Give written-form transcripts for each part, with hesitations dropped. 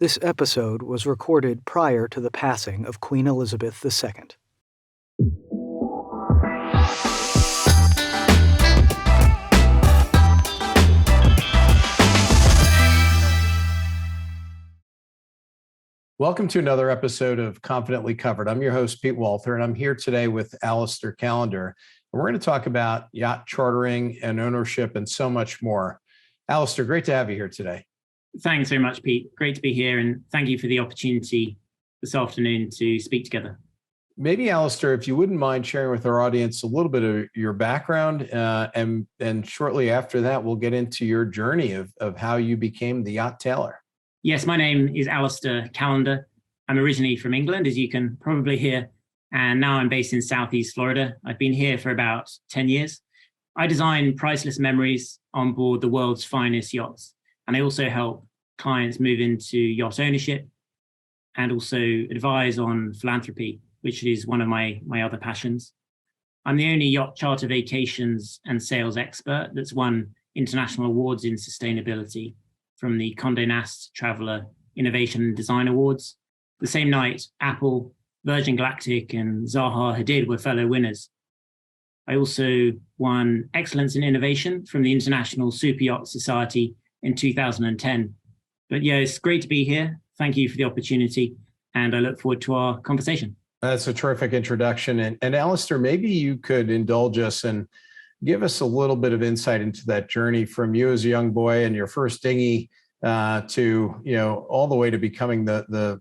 This episode was recorded prior to the passing of Queen Elizabeth II. Welcome to another episode of Confidently Covered. I'm your host, Pete Walther, and I'm here today with Alastair Callender. And we're going to talk about yacht chartering and ownership and so much more. Alastair, great to have you here today. Thanks very much, Pete. Great to be here, and thank you for the opportunity this afternoon to speak together. Maybe, Alastair, if you wouldn't mind sharing with our audience a little bit of your background, and shortly after that, we'll get into your journey of how you became the Yacht Tailor. Yes, my name is Alastair Callender. I'm originally from England, as you can probably hear, and now I'm based in Southeast Florida. I've been here for about 10 years. I design priceless memories on board the world's finest yachts, and I also help clients move into yacht ownership and also advise on philanthropy, which is one of my other passions. I'm the only yacht charter vacations and sales expert that's won international awards in sustainability from the Condé Nast Traveler Innovation and Design Awards. The same night, Apple, Virgin Galactic, and Zaha Hadid were fellow winners. I also won Excellence in Innovation from the International Super Yacht Society in 2010. But yeah, it's great to be here. Thank you for the opportunity, and I look forward to our conversation. That's a terrific introduction. And Alastair, maybe you could indulge us and give us a little bit of insight into that journey from you as a young boy and your first dinghy to, all the way to becoming the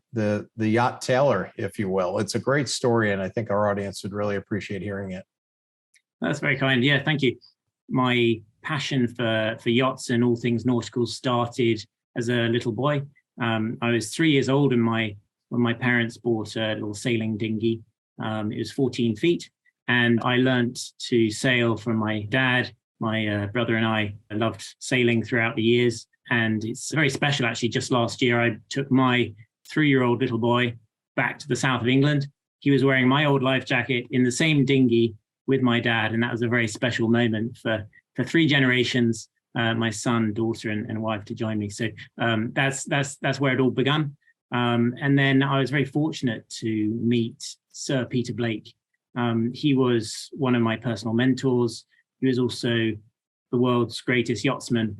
yacht tailor, if you will. It's a great story, and I think our audience would really appreciate hearing it. That's very kind. Yeah, thank you. My passion for yachts and all things nautical started as a little boy. I was 3 years old when my parents bought a little sailing dinghy. It was 14 feet. And I learned to sail from my dad. My brother and I loved sailing throughout the years. And it's very special, actually. Just last year, I took my 3-year-old little boy back to the south of England. He was wearing my old life jacket in the same dinghy with my dad. And that was a very special moment for 3 generations, my son, daughter, and wife to join me. So that's where it all began. And then I was very fortunate to meet Sir Peter Blake. He was one of my personal mentors. He was also the world's greatest yachtsman.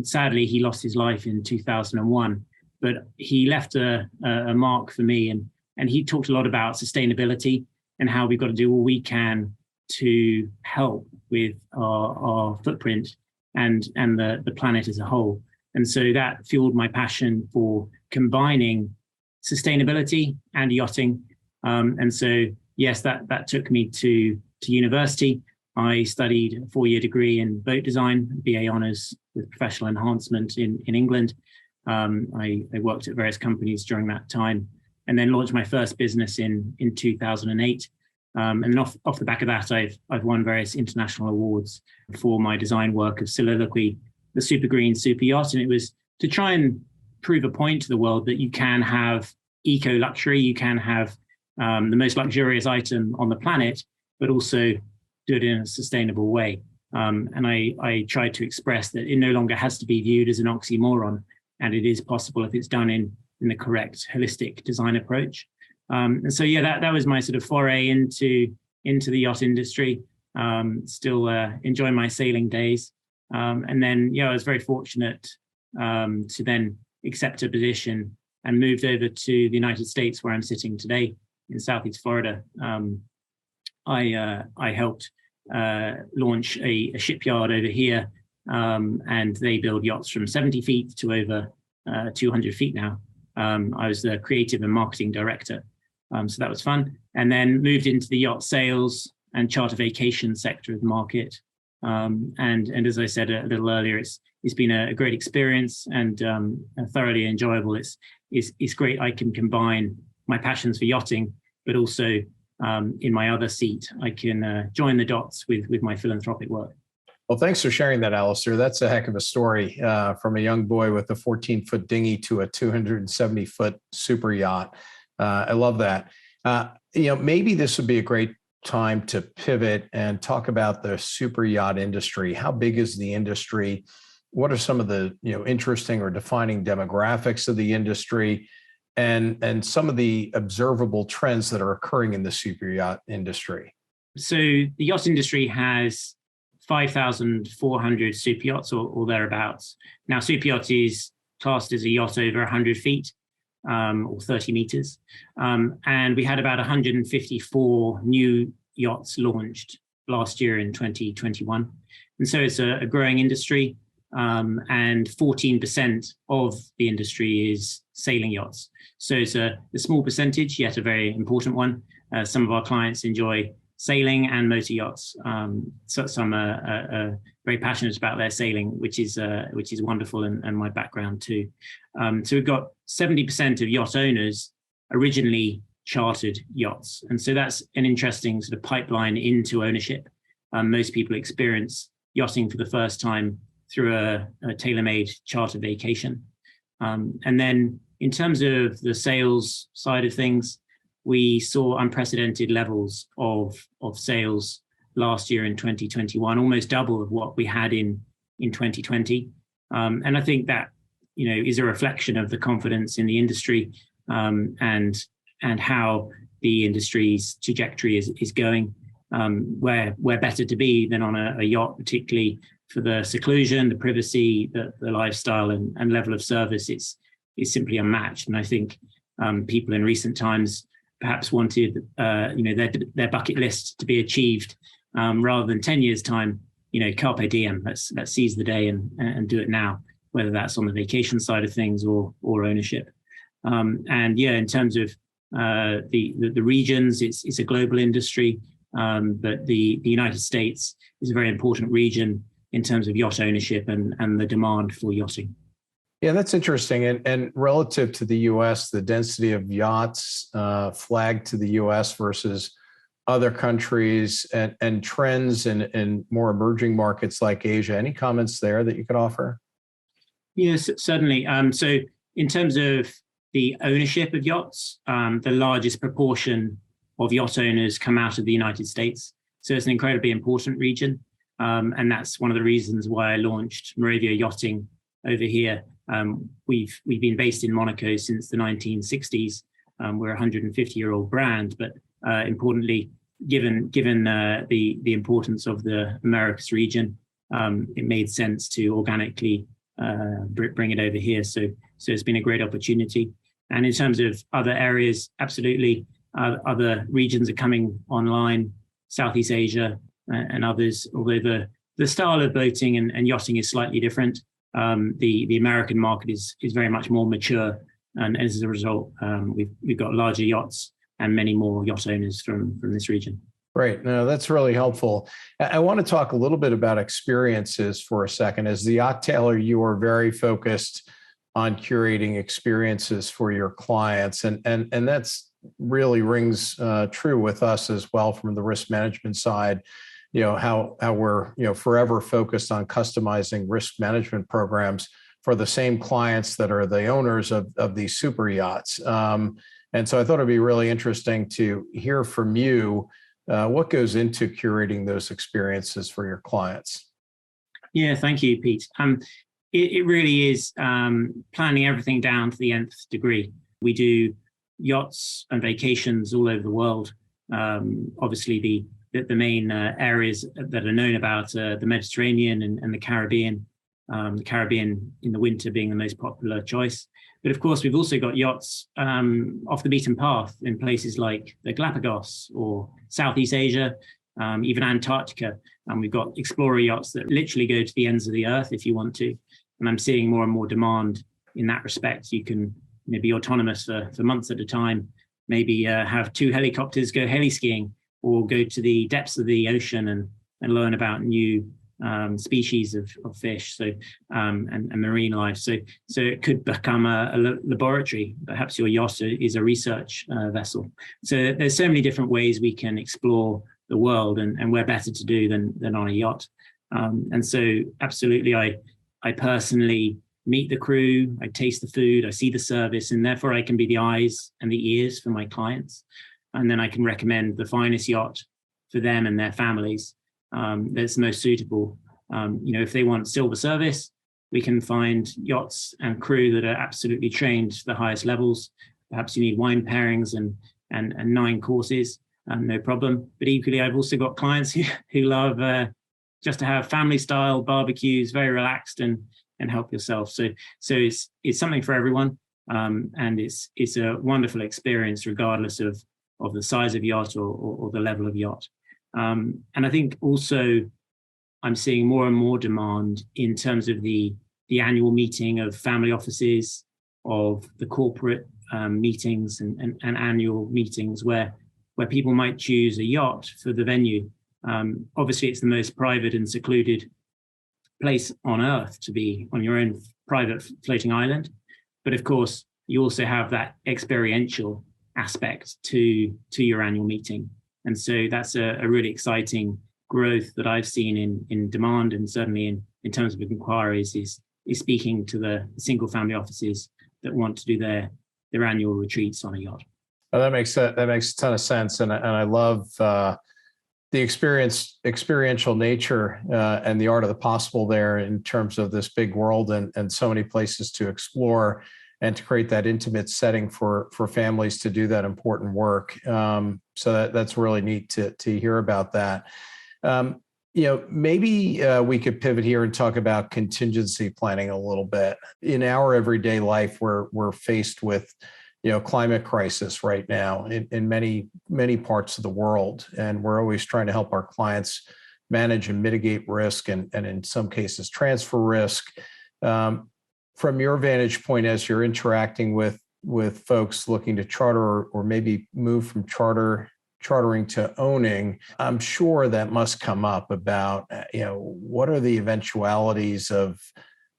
Sadly, he lost his life in 2001, but he left a mark for me. And he talked a lot about sustainability and how we've got to do all we can to help with our footprint and the planet as a whole. And so that fueled my passion for combining sustainability and yachting. And so yes, that took me to university. I studied a 4-year degree in boat design, BA honours with professional enhancement in England. I worked at various companies during that time, and then launched my first business in 2008. And off the back of that, I've won various international awards for my design work of Soliloquy, the super green super yacht. And it was to try and prove a point to the world that you can have eco luxury, you can have the most luxurious item on the planet, but also do it in a sustainable way. And I tried to express that it no longer has to be viewed as an oxymoron, and it is possible if it's done in the correct holistic design approach. And so, yeah, that was my sort of foray into the yacht industry. Still enjoy my sailing days. And then, I was very fortunate to then accept a position and moved over to the United States, where I'm sitting today in Southeast Florida. I helped launch a shipyard over here, and they build yachts from 70 feet to over 200 feet now. I was the creative and marketing director. So that was fun. And then moved into the yacht sales and charter vacation sector of the market. And as I said a little earlier, it's been a great experience and thoroughly enjoyable. It's great I can combine my passions for yachting, but also in my other seat, I can join the dots with my philanthropic work. Well, thanks for sharing that, Alastair. That's a heck of a story, from a young boy with a 14-foot dinghy to a 270-foot super yacht. I love that. Maybe this would be a great time to pivot and talk about the super yacht industry. How big is the industry? what are some of the interesting or defining demographics of the industry, and some of the observable trends that are occurring in the super yacht industry? So the yacht industry has 5,400 super yachts or thereabouts. Now, super yacht is classed as a yacht over 100 feet or 30 meters. And we had about 154 new yachts launched last year in 2021. And so it's a growing industry. And 14% of the industry is sailing yachts. So it's a small percentage, yet a very important one. Some of our clients enjoy sailing and motor yachts. So some are very passionate about their sailing, which is wonderful, and my background too. So we've got 70% of yacht owners originally chartered yachts, and so that's an interesting sort of pipeline into ownership. Most people experience yachting for the first time through a tailor-made charter vacation. And then in terms of the sales side of things, we saw unprecedented levels of sales last year in 2021, almost double of what we had in 2020. And I think that is a reflection of the confidence in the industry, and how the industry's trajectory is going. Where better to be than on a yacht, particularly for the seclusion, the privacy, the lifestyle, and level of service. It's simply unmatched. And I think people in recent times perhaps wanted their bucket list to be achieved rather than 10 years time. Carpe diem. Let's seize the day and do it now, whether that's on the vacation side of things or ownership. And yeah, in terms of the regions, it's a global industry, but the United States is a very important region in terms of yacht ownership and the demand for yachting. Yeah, that's interesting. And relative to the U.S., the density of yachts flagged to the U.S. versus other countries, and trends in more emerging markets like Asia. Any comments there that you could offer? Yes, certainly. So in terms of the ownership of yachts, the largest proportion of yacht owners come out of the United States. So it's an incredibly important region. And that's one of the reasons why I launched Moravia Yachting over here. We've been based in Monaco since the 1960s. We're a 150-year-old brand, but importantly, given the importance of the Americas region, it made sense to organically bring it over here. So it's been a great opportunity. And in terms of other areas, absolutely, other regions are coming online, Southeast Asia and others, although the style of boating and yachting is slightly different. The American market is very much more mature, and as a result, we've got larger yachts and many more yacht owners from this region. Right. No, that's really helpful. I want to talk a little bit about experiences for a second. As the Yacht Tailor, you are very focused on curating experiences for your clients, and that's really rings true with us as well from the risk management side. How we're forever focused on customizing risk management programs for the same clients that are the owners of these super yachts. And so I thought it'd be really interesting to hear from you what goes into curating those experiences for your clients. Yeah, thank you, Pete. It really is planning everything down to the nth degree. We do yachts and vacations all over the world. Obviously, the main areas that are known about the Mediterranean and the Caribbean. The Caribbean in the winter being the most popular choice. But of course, we've also got yachts off the beaten path in places like the Galapagos or Southeast Asia, even Antarctica. And we've got explorer yachts that literally go to the ends of the earth if you want to. And I'm seeing more and more demand in that respect. You can be autonomous for months at a time, maybe have 2 helicopters go heli skiing, or go to the depths of the ocean and learn about new species of fish, and marine life. So it could become a laboratory. Perhaps your yacht is a research vessel. So there's so many different ways we can explore the world, and we're better to do than on a yacht. And so absolutely, I personally meet the crew, I taste the food, I see the service, and therefore I can be the eyes and the ears for my clients. And then I can recommend the finest yacht for them and their families that's most suitable. If they want silver service, we can find yachts and crew that are absolutely trained to the highest levels. Perhaps you need wine pairings and 9 courses, no problem. But equally, I've also got clients who love just to have family style barbecues, very relaxed and help yourself. So it's something for everyone, and it's a wonderful experience regardless of the size of yacht or the level of yacht. And I think also I'm seeing more and more demand in terms of the annual meeting of family offices, of the corporate meetings and annual meetings where people might choose a yacht for the venue. Obviously, it's the most private and secluded place on earth to be, on your own private floating island. But of course, you also have that experiential aspect to your annual meeting. And so that's a really exciting growth that I've seen in demand, and certainly in terms of inquiries is speaking to the single family offices that want to do their annual retreats on a yacht. Oh, that makes a ton of sense. And I love the experiential nature and the art of the possible there in terms of this big world and so many places to explore and to create that intimate setting for families to do that important work. So that's really neat to hear about that. Maybe we could pivot here and talk about contingency planning a little bit. In our everyday life, we're faced with climate crisis right now in many parts of the world, and we're always trying to help our clients manage and mitigate risk, and in some cases transfer risk. From your vantage point, as you're interacting with folks looking to charter or maybe move from chartering to owning, I'm sure that must come up about what are the eventualities of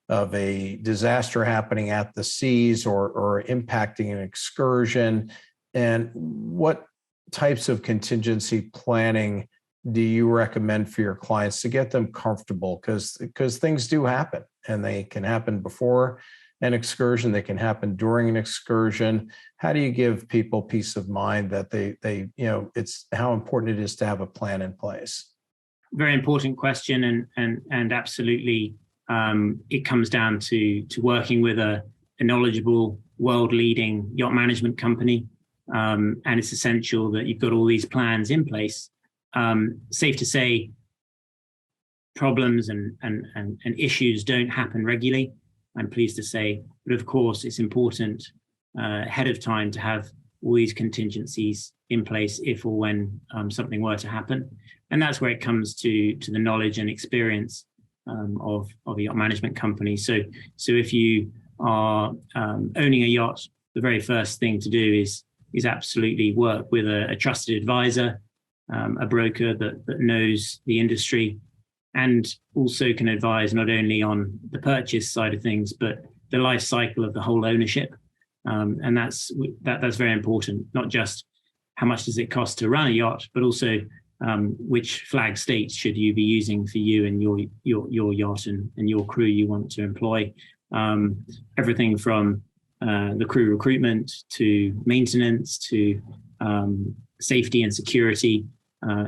a disaster happening at the seas or impacting an excursion, and what types of contingency planning do you recommend for your clients to get them comfortable? Because things do happen, and they can happen before an excursion, they can happen during an excursion. How do you give people peace of mind that they it's how important it is to have a plan in place? Very important question, and absolutely. It comes down to working with a knowledgeable, world-leading yacht management company, and it's essential that you've got all these plans in place. Safe to say, problems and issues don't happen regularly, I'm pleased to say, but of course it's important ahead of time to have all these contingencies in place if or when something were to happen. And that's where it comes to the knowledge and experience of a yacht management company. So if you are owning a yacht, the very first thing to do is absolutely work with a trusted advisor, a broker that knows the industry, and also can advise not only on the purchase side of things, but the life cycle of the whole ownership. And that's very important, not just how much does it cost to run a yacht, but also which flag states should you be using for you and your yacht and your crew you want to employ. Everything from the crew recruitment to maintenance to safety and security,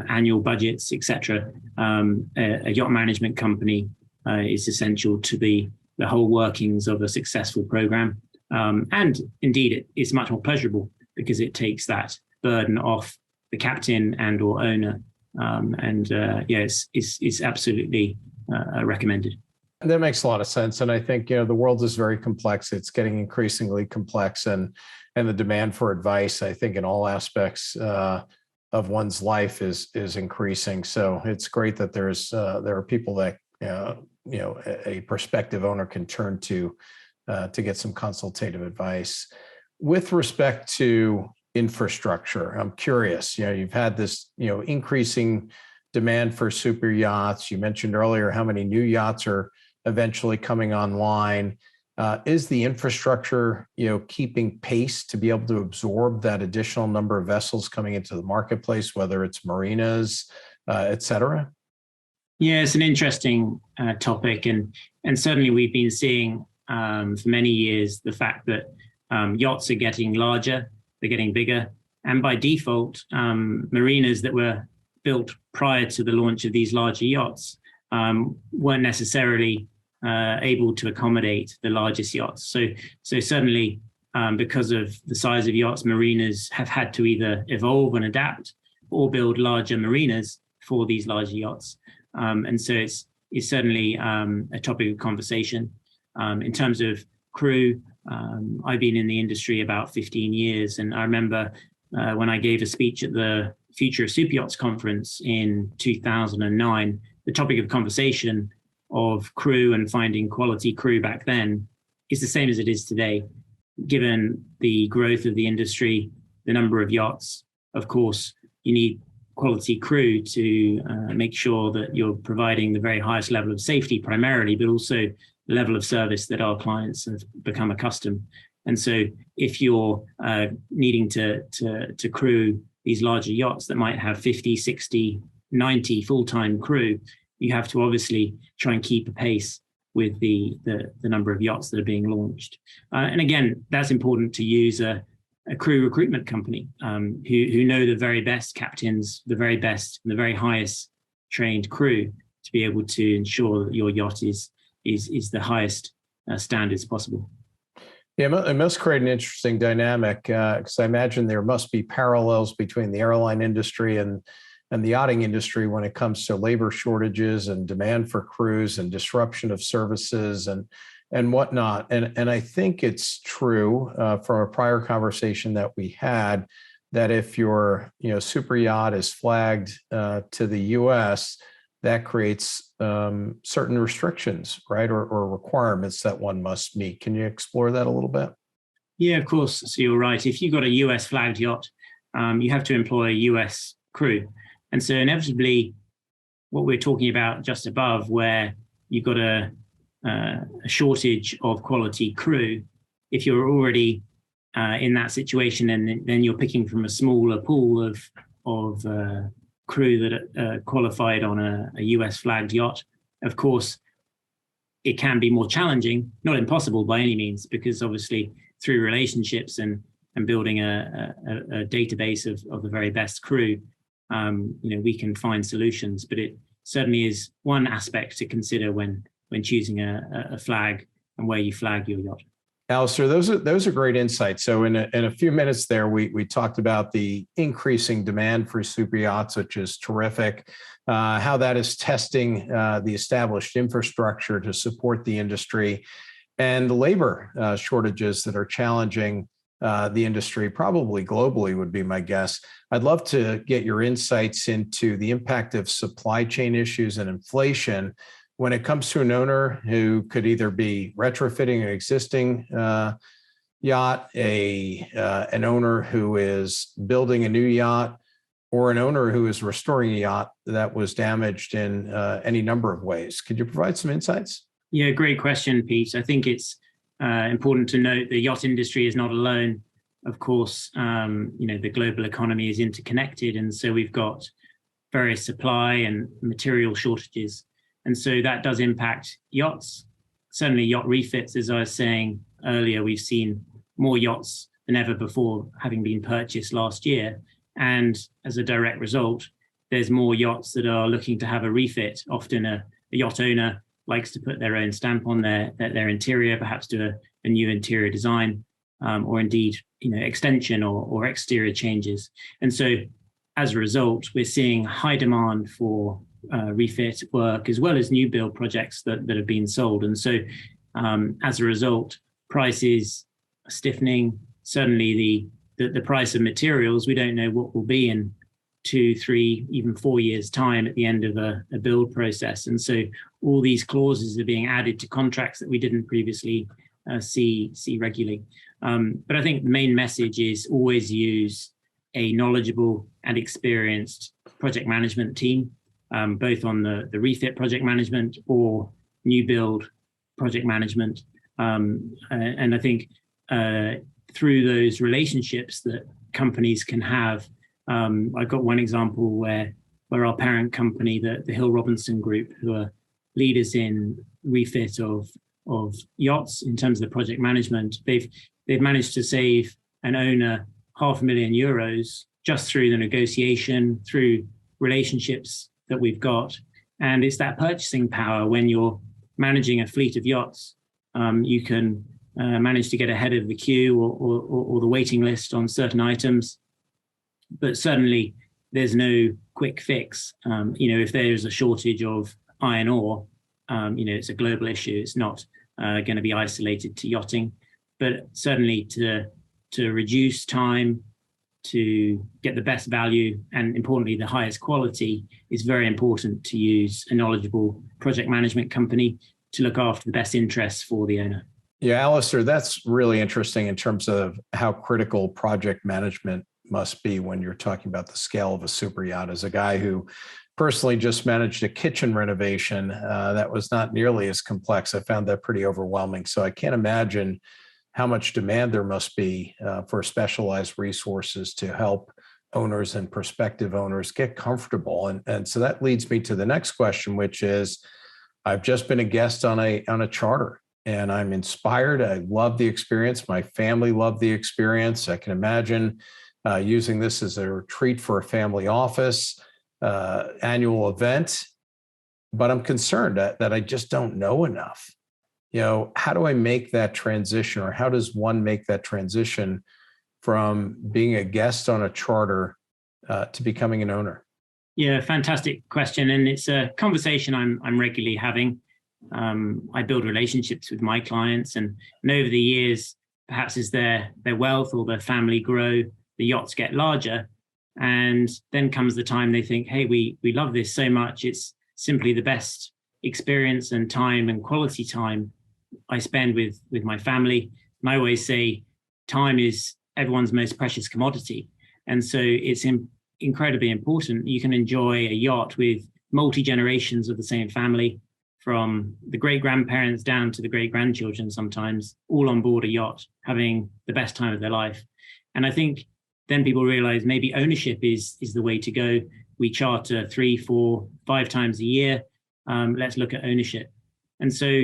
annual budgets, etc. A yacht management company is essential to the whole workings of a successful program. And indeed, it's much more pleasurable because it takes that burden off the captain and or owner. It's absolutely recommended. That makes a lot of sense. And I think, the world is very complex. It's getting increasingly complex, and the demand for advice, I think, in all aspects of one's life is increasing. So it's great that there are people that, a prospective owner can turn to get some consultative advice. With respect to infrastructure, I'm curious, you've had this, increasing demand for super yachts. You mentioned earlier how many new yachts are eventually coming online. Is the infrastructure, keeping pace to be able to absorb that additional number of vessels coming into the marketplace, whether it's marinas, et cetera? Yeah, it's an interesting topic, and certainly we've been seeing for many years the fact that yachts are getting larger, they're getting bigger, and by default, marinas that were built prior to the launch of these larger yachts weren't necessarily able to accommodate the largest yachts. So certainly, because of the size of yachts, marinas have had to either evolve and adapt or build larger marinas for these larger yachts. And so it's certainly a topic of conversation. In terms of crew, I've been in the industry about 15 years, and I remember when I gave a speech at the Future of Super Yachts conference in 2009, the topic of conversation of crew and finding quality crew back then is the same as it is today. Given the growth of the industry, the number of yachts, of course, you need quality crew to make sure that you're providing the very highest level of safety primarily, but also the level of service that our clients have become accustomed. And so if you're needing to crew these larger yachts that might have 50, 60, 90 full-time crew, you have to obviously try and keep a pace with the number of yachts that are being launched. And again, that's important to use a crew recruitment company who know the very best captains, the very best, and the very highest trained crew to be able to ensure that your yacht is the highest standards possible. Yeah, it must create an interesting dynamic because I imagine there must be parallels between the airline industry and the yachting industry when it comes to labor shortages and demand for crews and disruption of services and whatnot. And I think it's true from a prior conversation that we had that if your super yacht is flagged to the U.S., that creates certain restrictions, right, or requirements that one must meet. Can you explore that a little bit? Yeah, of course. So you're right. If you've got a US flagged yacht, you have to employ a US crew. And so inevitably, what we're talking about just above, where you've got a shortage of quality crew, if you're already in that situation, and then you're picking from a smaller pool of crew that are qualified on a US flagged yacht, of course, it can be more challenging, not impossible by any means, because obviously through relationships and building a database of the very best crew, we can find solutions. But it certainly is one aspect to consider when choosing a flag and where you flag your yacht. Alastair, those are great insights. So in a few minutes there, we talked about the increasing demand for super yachts, which is terrific, how that is testing the established infrastructure to support the industry, and the labor shortages that are challenging the industry, probably globally would be my guess. I'd love to get your insights into the impact of supply chain issues and inflation when it comes to an owner who could either be retrofitting an existing yacht, an owner who is building a new yacht, or an owner who is restoring a yacht that was damaged in any number of ways. Could you provide some insights? Yeah, great question, Pete. I think it's important to note the yacht industry is not alone. Of course, the global economy is interconnected, and so we've got various supply and material shortages. And so that does impact yachts. Certainly yacht refits, as I was saying earlier, we've seen more yachts than ever before having been purchased last year. And as a direct result, there's more yachts that are looking to have a refit. Often a yacht owner likes to put their own stamp on their interior, perhaps do a new interior design, or indeed, extension or exterior changes. And so as a result, we're seeing high demand for refit work as well as new build projects that have been sold. And so as a result, prices are stiffening. Certainly the price of materials, we don't know what will be in 2, 3, even 4 years' time at the end of a build process. And so all these clauses are being added to contracts that we didn't previously see regularly. But I think the main message is always use a knowledgeable and experienced project management team, both on the refit project management or new build project management. And I think through those relationships that companies can have, I've got one example where our parent company, the Hill Robinson Group, who are leaders in refit of yachts in terms of the project management, they've managed to save an owner €500,000 just through the negotiation, through relationships that we've got. And it's that purchasing power when you're managing a fleet of yachts, you can manage to get ahead of the queue or the waiting list on certain items. But certainly there's no quick fix. If there's a shortage of iron ore, it's a global issue. It's not going to be isolated to yachting, but certainly to reduce time, to get the best value, and importantly, the highest quality, is very important to use a knowledgeable project management company to look after the best interests for the owner. Yeah, Alastair, that's really interesting in terms of how critical project management must be when you're talking about the scale of a super yacht. As a guy who personally just managed a kitchen renovation that was not nearly as complex, I found that pretty overwhelming. So I can't imagine how much demand there must be for specialized resources to help owners and prospective owners get comfortable. And so that leads me to the next question, which is, I've just been a guest on a charter, and I'm inspired. I love the experience. My family loved the experience. I can imagine using this as a retreat for a family office, annual event, but I'm concerned that I just don't know enough. How do I make that transition, or how does one make that transition from being a guest on a charter to becoming an owner? Yeah, fantastic question. And it's a conversation I'm regularly having. I build relationships with my clients, and over the years, perhaps as their wealth or their family grow, the yachts get larger. And then comes the time they think, hey, we love this so much. It's simply the best experience and time and quality time I spend with my family. And I always say time is everyone's most precious commodity. And so it's incredibly important. You can enjoy a yacht with multi-generations of the same family, from the great-grandparents down to the great-grandchildren sometimes, all on board a yacht, having the best time of their life. And I think then people realize maybe ownership is the way to go. We charter 3, 4, 5 times a year. Let's look at ownership. And so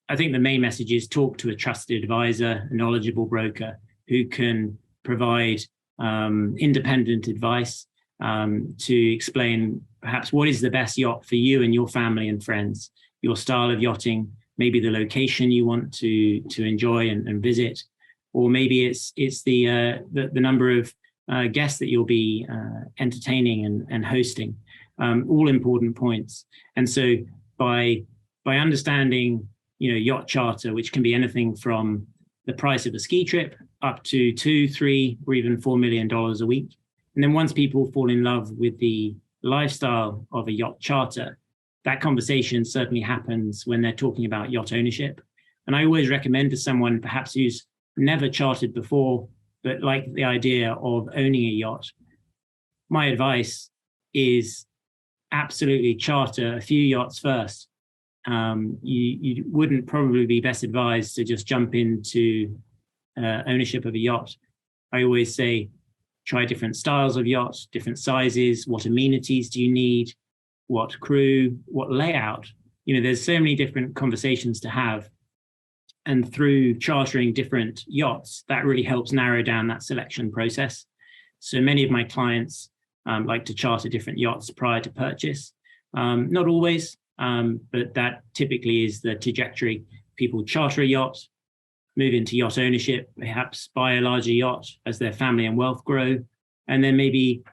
I think the main message is talk to a trusted advisor, a knowledgeable broker who can provide independent advice to explain perhaps what is the best yacht for you and your family and friends, your style of yachting, maybe the location you want to enjoy and visit, or maybe it's the number of guests that you'll be entertaining and hosting. All important points. And so by understanding, yacht charter, which can be anything from the price of a ski trip up to $2, $3, or even $4 million a week. And then once people fall in love with the lifestyle of a yacht charter, that conversation certainly happens when they're talking about yacht ownership. And I always recommend to someone perhaps who's never chartered before, but like the idea of owning a yacht, my advice is absolutely charter a few yachts first. You wouldn't probably be best advised to just jump into ownership of a yacht. I always say, try different styles of yachts, different sizes. What amenities do you need? What crew? What layout? There's so many different conversations to have. And through chartering different yachts, that really helps narrow down that selection process. So many of my clients like to charter different yachts prior to purchase. Not always, but that typically is the trajectory. People charter a yacht, move into yacht ownership, perhaps buy a larger yacht as their family and wealth grow. And then maybe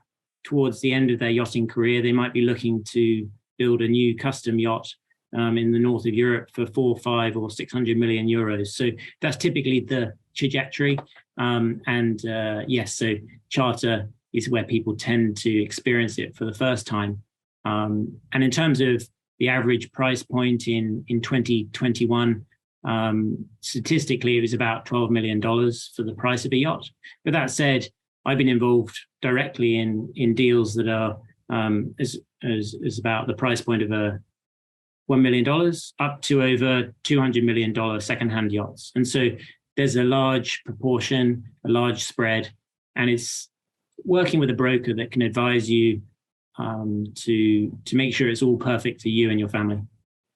towards the end of their yachting career, they might be looking to build a new custom yacht in the north of Europe for 4, 5, or 600 million euros. So that's typically the trajectory. Yes, so charter is where people tend to experience it for the first time. And in terms of the average price point in 2021, statistically, it was about $12 million for the price of a yacht. But that said, I've been involved directly in deals that are as about the price point of a $1 million up to over $200 million secondhand yachts. And so there's a large proportion, a large spread, and it's working with a broker that can advise you to make sure it's all perfect for you and your family.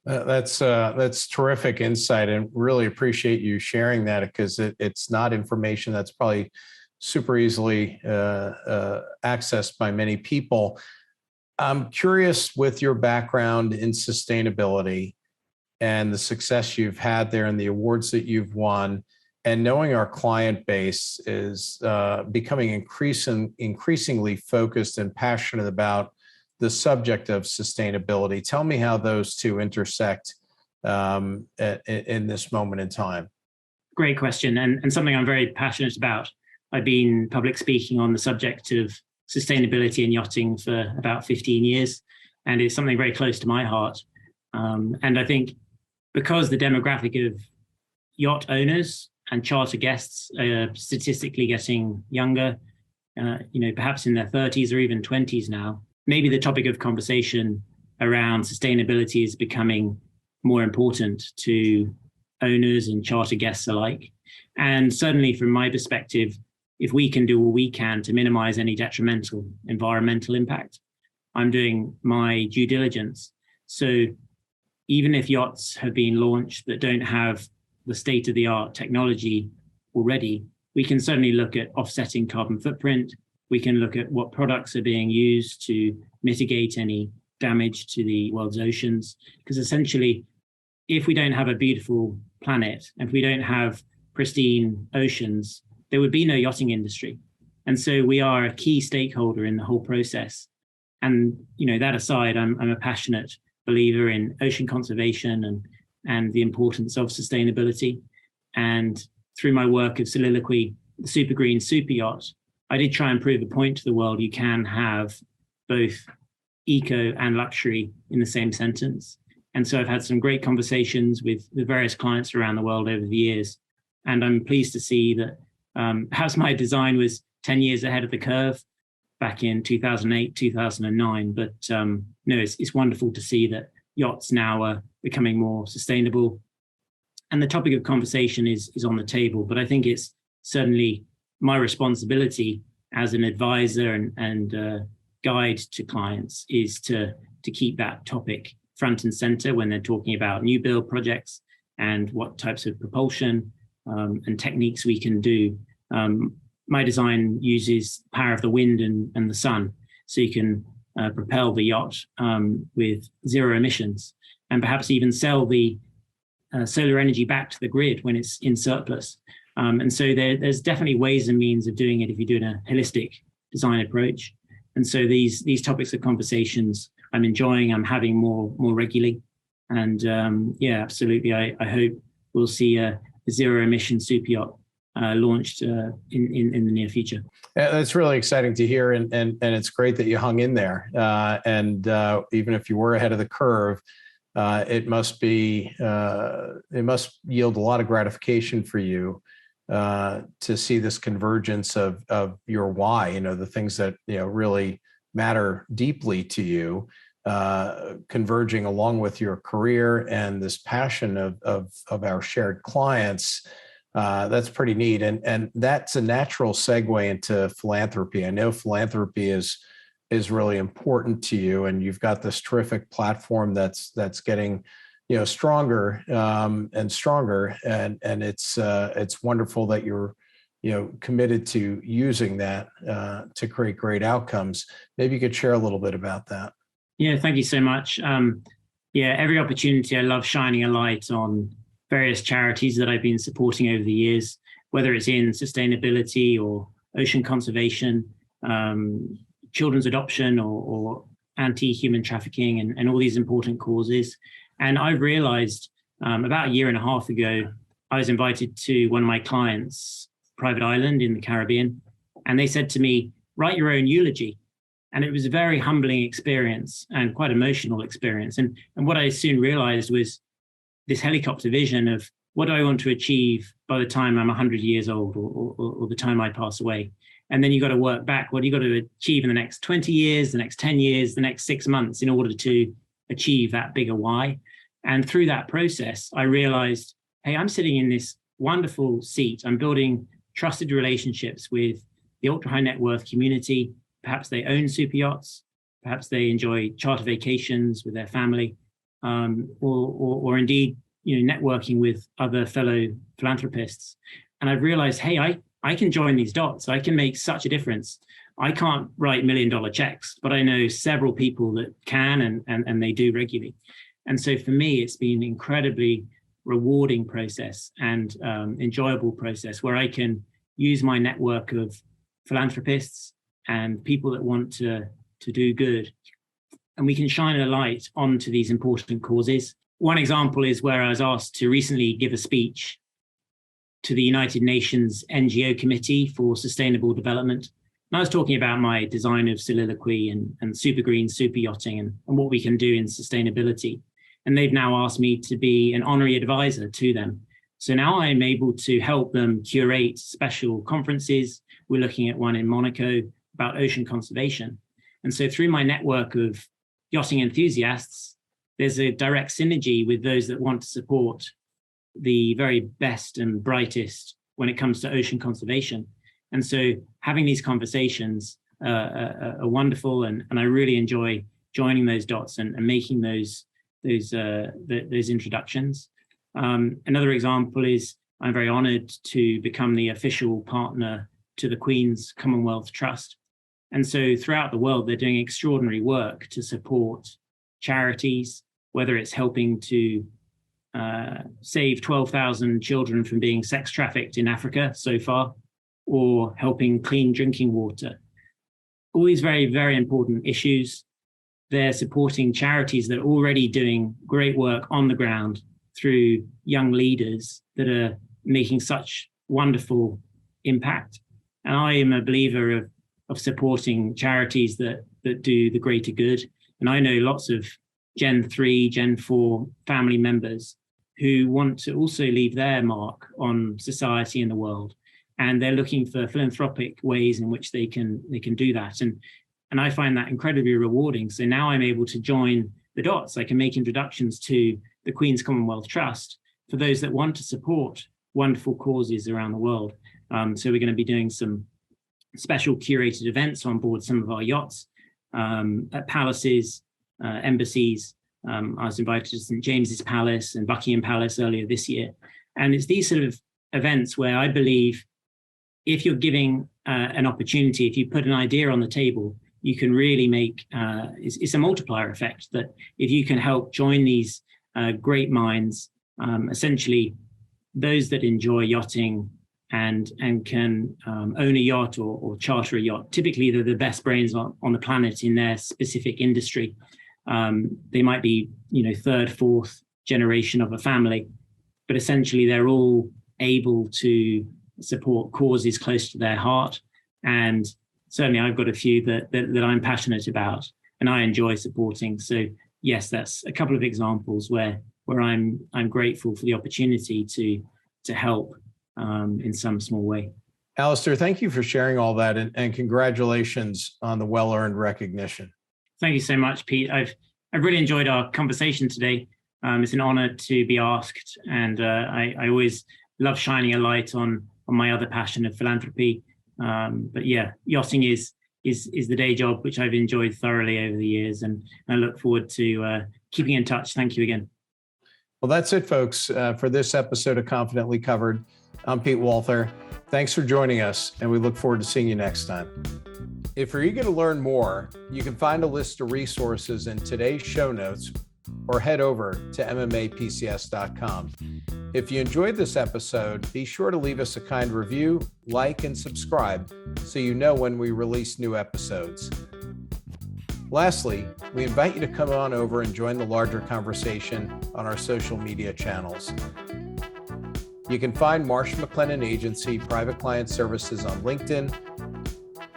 That's terrific insight, and really appreciate you sharing that, because it's not information that's probably super easily accessed by many people. I'm curious, with your background in sustainability and the success you've had there and the awards that you've won, and knowing our client base is becoming increasingly focused and passionate about the subject of sustainability. Tell me how those two intersect in this moment in time. Great question, and something I'm very passionate about. I've been public speaking on the subject of sustainability and yachting for about 15 years, and it's something very close to my heart. And I think because the demographic of yacht owners and charter guests are statistically getting younger, perhaps in their 30s or even 20s now, maybe the topic of conversation around sustainability is becoming more important to owners and charter guests alike. And certainly from my perspective, if we can do all we can to minimize any detrimental environmental impact, I'm doing my due diligence. So even if yachts have been launched that don't have the state-of-the-art technology already, we can certainly look at offsetting carbon footprint. We can look at what products are being used to mitigate any damage to the world's oceans. Because essentially, if we don't have a beautiful planet, if we don't have pristine oceans, there would be no yachting industry. And so we are a key stakeholder in the whole process. And that aside, I'm a passionate believer in ocean conservation and the importance of sustainability. And through my work of Soliloquy, the Super Green Super Yacht, I did try and prove a point to the world. You can have both eco and luxury in the same sentence. And so I've had some great conversations with the various clients around the world over the years. And I'm pleased to see that perhaps my design was 10 years ahead of the curve back in 2008, 2009. But it's wonderful to see that yachts now are becoming more sustainable. And the topic of conversation is on the table. But I think it's certainly my responsibility as an advisor and guide to clients is to keep that topic front and center when they're talking about new build projects and what types of propulsion and techniques we can do. My design uses the power of the wind and the sun, so you can propel the yacht with zero emissions, and perhaps even sell the solar energy back to the grid when it's in surplus. And so there's definitely ways and means of doing it if you're doing a holistic design approach. And so these topics of conversations I'm enjoying, I'm having more regularly. And absolutely, I hope we'll see a zero emission super yacht launched in the near future. That's really exciting to hear, and it's great that you hung in there. And even if you were ahead of the curve, it must yield a lot of gratification for you to see this convergence of your why. The things that really matter deeply to you, converging along with your career and this passion of our shared clients. That's pretty neat. And that's a natural segue into philanthropy. I know philanthropy is really important to you, and you've got this terrific platform that's getting stronger and stronger. And it's wonderful that you're committed to using that to create great outcomes. Maybe you could share a little bit about that. Yeah, thank you so much. Every opportunity, I love shining a light on various charities that I've been supporting over the years, whether it's in sustainability or ocean conservation, children's adoption or anti-human trafficking and all these important causes. And I realized about a year and a half ago, I was invited to one of my clients' private island in the Caribbean, and they said to me, write your own eulogy. And it was a very humbling experience and quite emotional experience. And what I soon realized was this helicopter vision of what do I want to achieve by the time I'm 100 years old or the time I pass away. And then you got to work back. What do you got to achieve in the next 20 years, the next 10 years, the next 6 months in order to achieve that bigger why? And through that process, I realized, hey, I'm sitting in this wonderful seat. I'm building trusted relationships with the ultra high net worth community. Perhaps they own super yachts. Perhaps they enjoy charter vacations with their family, or indeed, networking with other fellow philanthropists. And I've realized, hey, I can join these dots. I can make such a difference. I can't write $1 million checks, but I know several people that can, and they do regularly. And so for me, it's been an incredibly rewarding process and enjoyable process where I can use my network of philanthropists and people that want to do good. And we can shine a light onto these important causes. One example is where I was asked to recently give a speech to the United Nations NGO Committee for Sustainable Development. And I was talking about my design of soliloquy and super green, super yachting and what we can do in sustainability. And they've now asked me to be an honorary advisor to them. So now I'm able to help them curate special conferences. We're looking at one in Monaco about ocean conservation. And so through my network of yachting enthusiasts, there's a direct synergy with those that want to support the very best and brightest when it comes to ocean conservation. And so having these conversations are wonderful, and I really enjoy joining those dots and making those introductions. Another example is I'm very honored to become the official partner to the Queen's Commonwealth Trust. And so throughout the world, they're doing extraordinary work to support charities, whether it's helping to save 12,000 children from being sex trafficked in Africa so far, or helping clean drinking water. All these very, very important issues. They're supporting charities that are already doing great work on the ground through young leaders that are making such wonderful impact. And I am a believer of supporting charities that do the greater good. And I know lots of Gen 3, Gen 4 family members who want to also leave their mark on society and the world. And they're looking for philanthropic ways in which they can do that. And I find that incredibly rewarding. So now I'm able to join the dots. I can make introductions to the Queen's Commonwealth Trust for those that want to support wonderful causes around the world. So we're going to be doing some special curated events on board some of our yachts at palaces, embassies. I was invited to St. James's Palace and Buckingham Palace earlier this year. And it's these sort of events where I believe if you're giving an opportunity, if you put an idea on the table, you can really make, it's a multiplier effect that if you can help join these great minds, essentially those that enjoy yachting and can own a yacht or charter a yacht, typically they're the best brains on the planet in their specific industry. They might be, third, fourth generation of a family, but essentially they're all able to support causes close to their heart. And certainly I've got a few that I'm passionate about and I enjoy supporting. So yes, that's a couple of examples where I'm grateful for the opportunity to help in some small way. Alastair, thank you for sharing all that and congratulations on the well-earned recognition. Thank you so much, Pete. I've really enjoyed our conversation today. It's an honor to be asked, and I always love shining a light on my other passion of philanthropy. But yeah, yachting is the day job, which I've enjoyed thoroughly over the years, and I look forward to keeping in touch. Thank you again. Well, that's it, folks, for this episode of Confidently Covered. I'm Pete Walther. Thanks for joining us, and we look forward to seeing you next time. If you're eager to learn more, you can find a list of resources in today's show notes or head over to mmapcs.com. If you enjoyed this episode, be sure to leave us a kind review, like, and subscribe so you know when we release new episodes. Lastly, we invite you to come on over and join the larger conversation on our social media channels. You can find Marsh McLennan Agency Private Client Services on LinkedIn,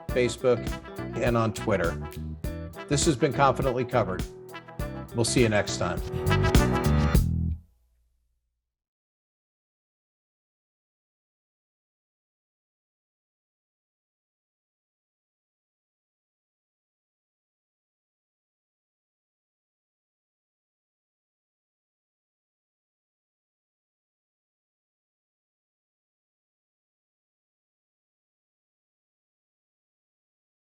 Facebook, and on Twitter. This has been Confidently Covered. We'll see you next time.